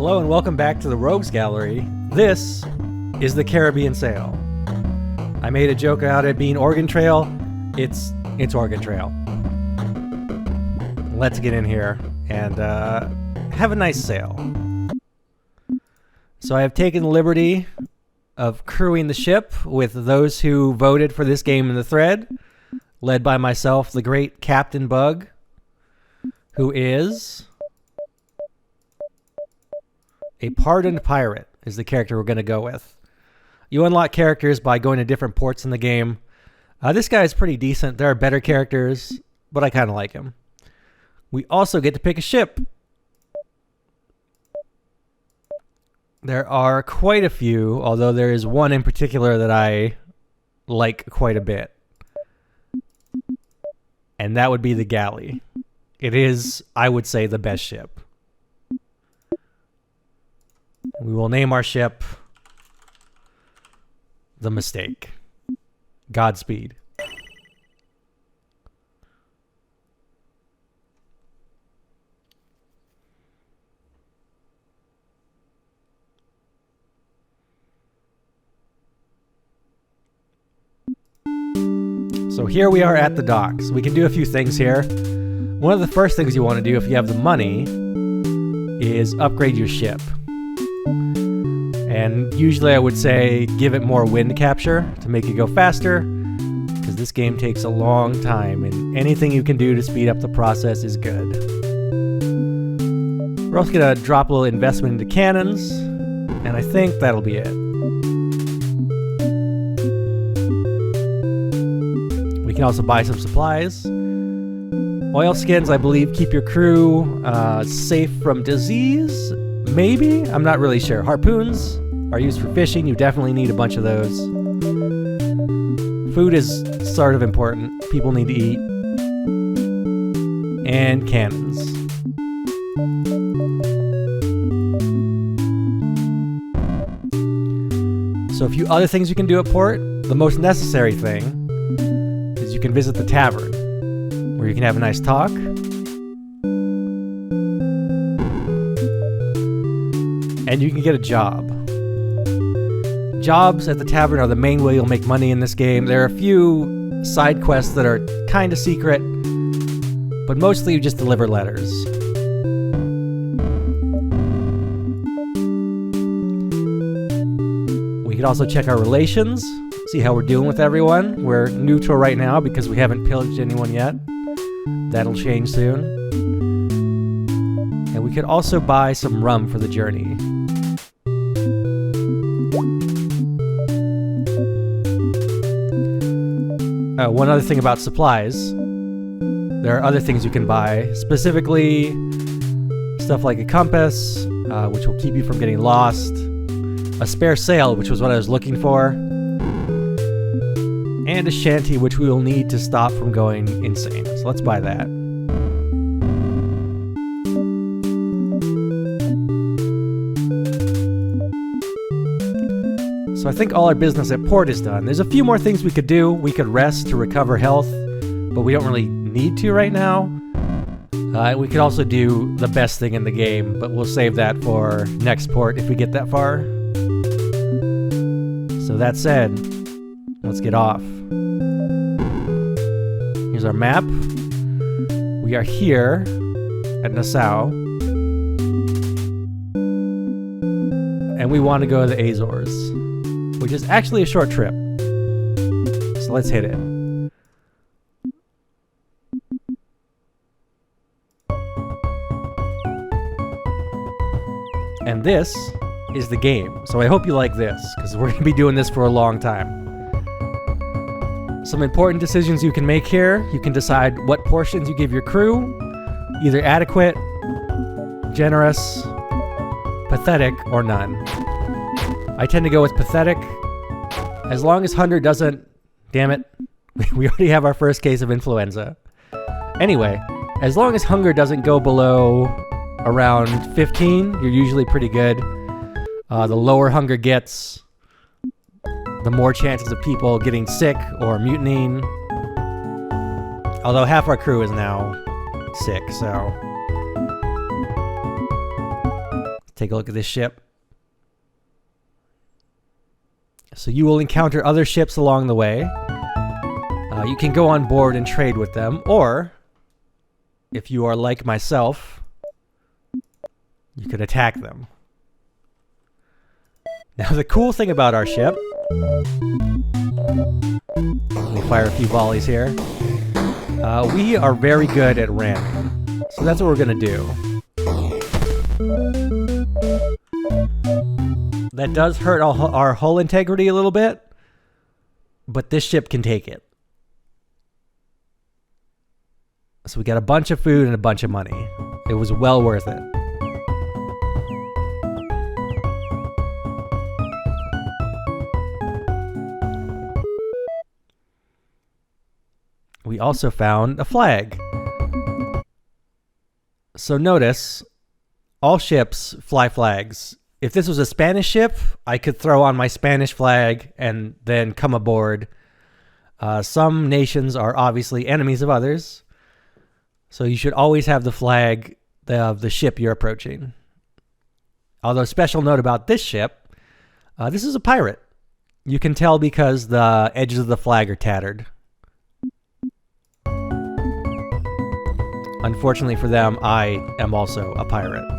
Hello and welcome back to the Rogues Gallery. This is the Caribbean Sail. I made a joke out of it being Oregon Trail. It's Oregon Trail. Let's get in here and have a nice sail. So I have taken the liberty of crewing the ship with those who voted for this game in the thread, led by myself, the great Captain Bug, who is a pardoned pirate, is the character we're going to go with. You unlock characters by going to different ports in the game. This guy is pretty decent. There are better characters, but I kind of like him. We also get to pick a ship. There are quite a few, although there is one in particular that I like quite a bit. And that would be the galley. It is, I would say, the best ship. We will name our ship The Mistake. Godspeed. So here we are at the docks. We can do a few things here. One of the first things you want to do if you have the money is upgrade your ship. And usually I would say give it more wind capture to make it go faster, because this game takes a long time and anything you can do to speed up the process is good. We're also going to drop a little investment into cannons, and I think that'll be it. We can also buy some supplies. Oilskins, I believe, keep your crew safe from disease. Maybe? I'm not really sure. Harpoons are used for fishing. You definitely need a bunch of those. Food is sort of important. People need to eat. And cannons. So a few other things you can do at port. The most necessary thing is you can visit the tavern, where you can have a nice talk. And you can get a job. Jobs at the tavern are the main way you'll make money in this game. There are a few side quests that are kind of secret, but mostly you just deliver letters. We can also check our relations, see how we're doing with everyone. We're neutral right now because we haven't pillaged anyone yet. That'll change soon. And we could also buy some rum for the journey. One other thing about supplies. There are other things you can buy, specifically stuff like a compass, which will keep you from getting lost, a spare sail, which was what I was looking for, and a shanty, which we will need to stop from going insane. So let's buy that. So I think all our business at port is done. There's a few more things we could do. We could rest to recover health, but we don't really need to right now. We could also do the best thing in the game, but we'll save that for next port if we get that far. So that said, let's get off. Here's our map. We are here at Nassau. And we want to go to the Azores, which is actually a short trip. So let's hit it. And this is the game. So I hope you like this, because we're going to be doing this for a long time. Some important decisions you can make here. You can decide what portions you give your crew, either adequate, generous, pathetic, or none. I tend to go with pathetic. As long as hunger doesn't... Damn it. We already have our first case of influenza. Anyway, as long as hunger doesn't go below around 15, you're usually pretty good. The lower hunger gets, the more chances of people getting sick or mutinying. Although half our crew is now sick, so take a look at this ship. So you will encounter other ships along the way. You can go on board and trade with them, or if you are like myself, you could attack them. Now the cool thing about our ship, let me fire a few volleys here. We are very good at ramming, so that's what we're gonna do. That does hurt our hull integrity a little bit, but this ship can take it. So we got a bunch of food and a bunch of money. It was well worth it. We also found a flag. So notice, all ships fly flags. If this was a Spanish ship, I could throw on my Spanish flag and then come aboard. Some nations are obviously enemies of others, so you should always have the flag of the ship you're approaching. Although, special note about this ship, this is a pirate. You can tell because the edges of the flag are tattered. Unfortunately for them, I am also a pirate.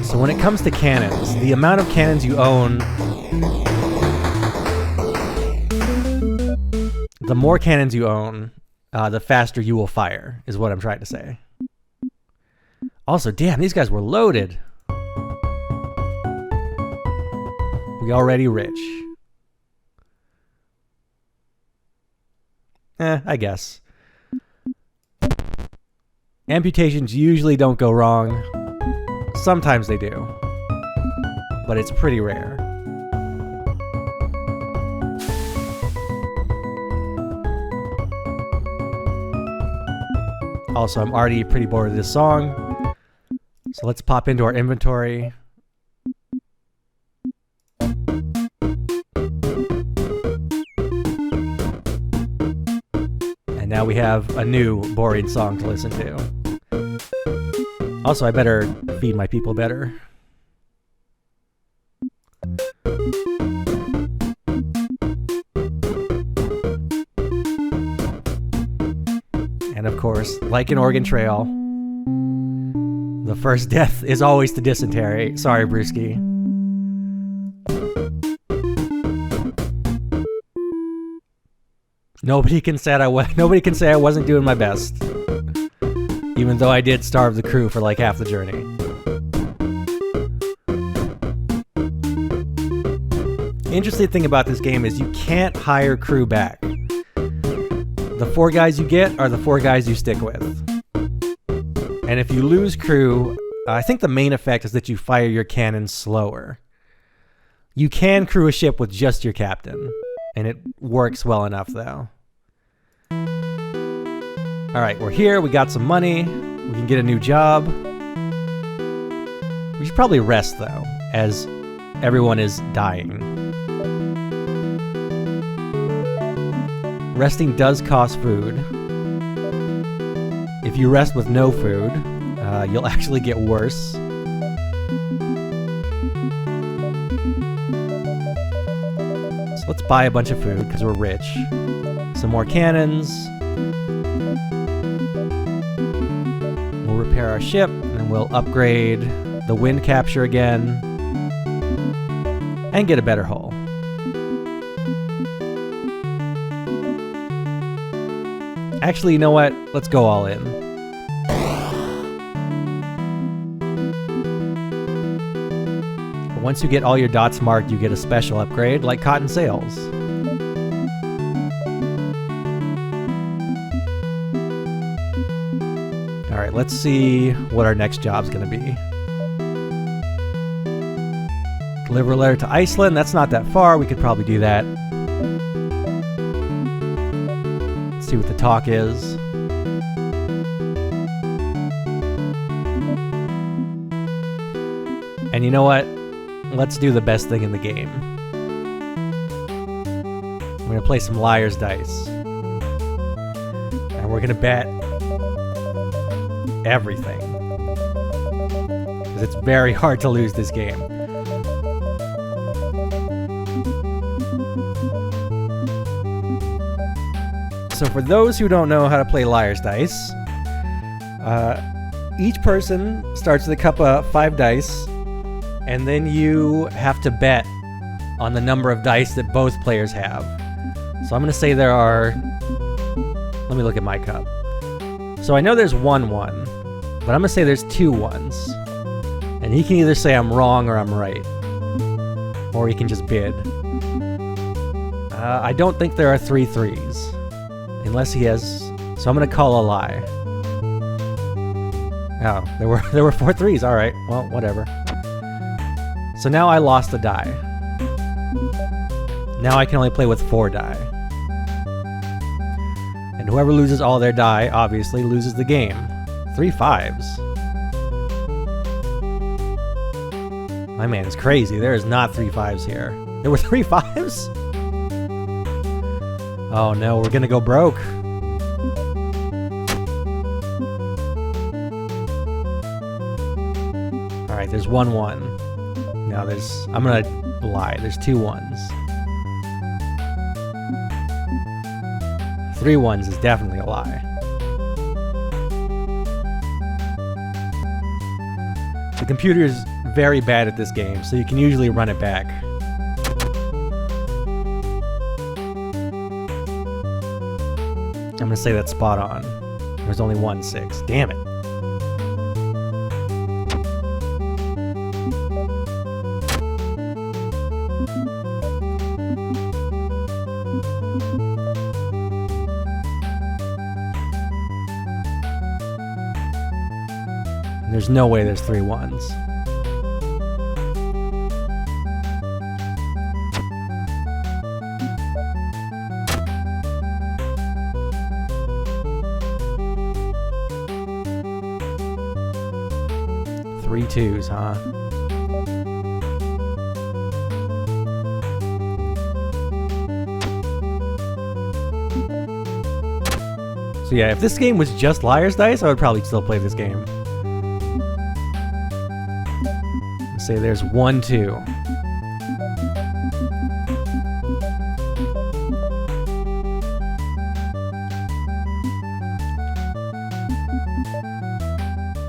So when it comes to cannons, the amount of cannons you own, the more cannons you own, the faster you will fire, is what I'm trying to say. Also, damn, these guys were loaded. We already rich. I guess. Amputations usually don't go wrong. Sometimes they do, but it's pretty rare. Also, I'm already pretty bored of this song, so let's pop into our inventory. And now we have a new boring song to listen to. Also, I better feed my people better. And of course, like in Oregon Trail, the first death is always the dysentery. Sorry, Brewski. Nobody can say I wasn't doing my best. Even though I did starve the crew for like half the journey. The interesting thing about this game is you can't hire crew back. The 4 guys you get are the 4 guys you stick with. And if you lose crew, I think the main effect is that you fire your cannons slower. You can crew a ship with just your captain, and it works well enough though. Alright, we're here, we got some money, we can get a new job. We should probably rest though, as everyone is dying. Resting does cost food. If you rest with no food, you'll actually get worse. So let's buy a bunch of food, because we're rich. Some more cannons. We'll repair our ship, and we'll upgrade the wind capture again, and get a better hull. Actually, you know what? Let's go all in. Once you get all your dots marked, you get a special upgrade, like cotton sails. Alright, let's see what our next job's gonna be. Deliver a letter to Iceland. That's not that far. We could probably do that. Let's see what the talk is. And you know what? Let's do the best thing in the game. I'm gonna play some liar's dice. And we're gonna bet everything. Because it's very hard to lose this game. So for those who don't know how to play liar's dice, each person starts with a cup of 5 dice, and then you have to bet on the number of dice that both players have. So I'm going to say there are... Let me look at my cup. So I know there's 1 1, but I'm going to say there's 2 1s. And he can either say I'm wrong or I'm right. Or he can just bid. I don't think there are 3 3s. Unless he has... So I'm going to call a lie. Oh, there were 4 3s. All right. Well, whatever. So now I lost a die. Now I can only play with 4 die. And whoever loses all their die, obviously, loses the game. 3 5s. My man is crazy. There is not 3 5s here. There were 3 5s? Oh no, we're gonna go broke. Alright, there's 1 1. Now I'm gonna lie, there's 2 1s. 3 1s is definitely a lie. The computer is very bad at this game, so you can usually run it back. I'm gonna say that's spot on. There's only 1 6. Damn it. There's no way there's 3 1s. Three 2s, huh? So yeah, if this game was just liar's dice, I would probably still play this game. Let's say there's 1 2.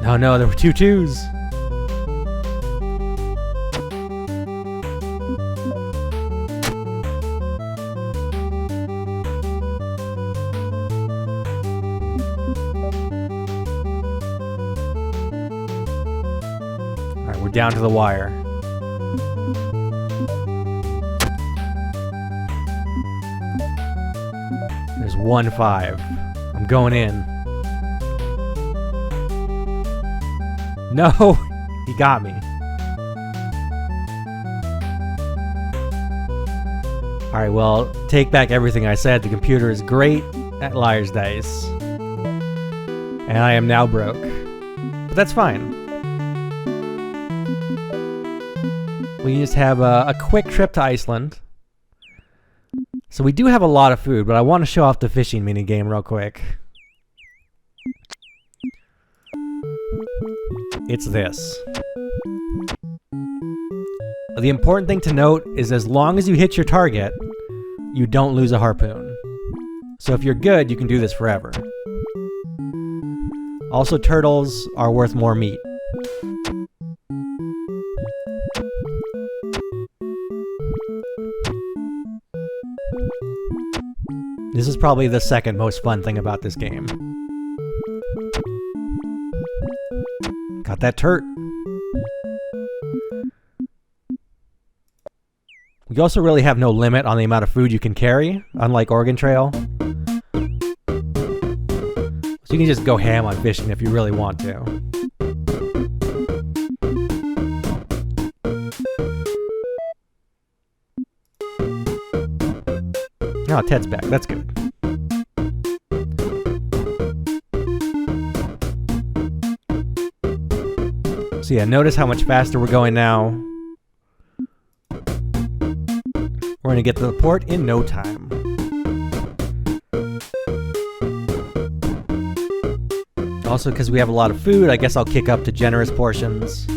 Oh no, there were 2 2s. Alright, we're down to the wire. There's 1 5. I'm going in. No, he got me. Alright, well, take back everything I said. The computer is great at liar's dice. And I am now broke. But that's fine. We can just have a quick trip to Iceland. So we do have a lot of food, but I want to show off the fishing minigame real quick. It's this. The important thing to note is as long as you hit your target, you don't lose a harpoon. So if you're good, you can do this forever. Also, turtles are worth more meat. This is probably the second most fun thing about this game. Got that turt. We also really have no limit on the amount of food you can carry, unlike Oregon Trail. So you can just go ham on fishing if you really want to. Oh, Ted's back. That's good. So yeah, notice how much faster we're going now. We're going to get to the port in no time. Also, because we have a lot of food, I guess I'll kick up to generous portions.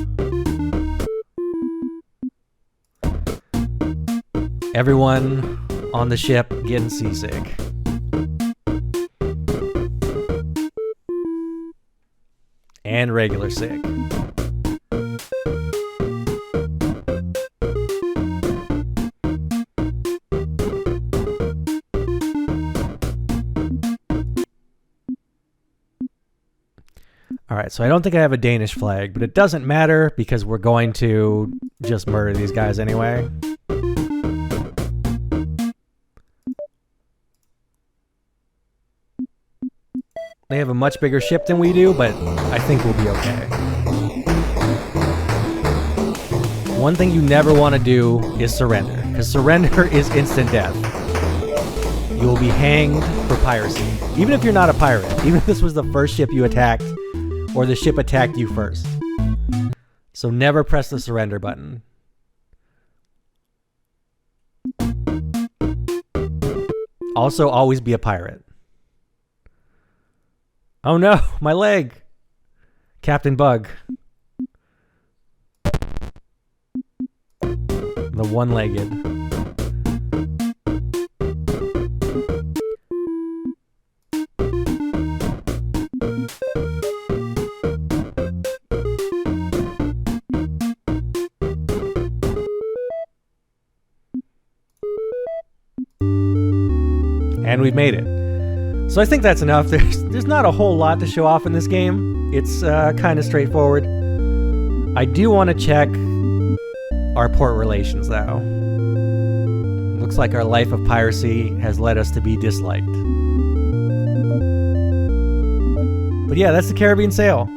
Everyone on the ship getting seasick. And regular sick. Alright, so I don't think I have a Danish flag, but it doesn't matter because we're going to just murder these guys anyway. They have a much bigger ship than we do, but I think we'll be okay. One thing you never want to do is surrender, because surrender is instant death. You will be hanged for piracy. Even if you're not a pirate, even if this was the first ship you attacked, or the ship attacked you first. So never press the surrender button. Also, always be a pirate. Oh no, my leg! Captain Bug. The one-legged. And we've made it. So I think that's enough. There's not a whole lot to show off in this game. It's kind of straightforward. I do want to check our port relations, though. Looks like our life of piracy has led us to be disliked. But yeah, that's the Caribbean Sail.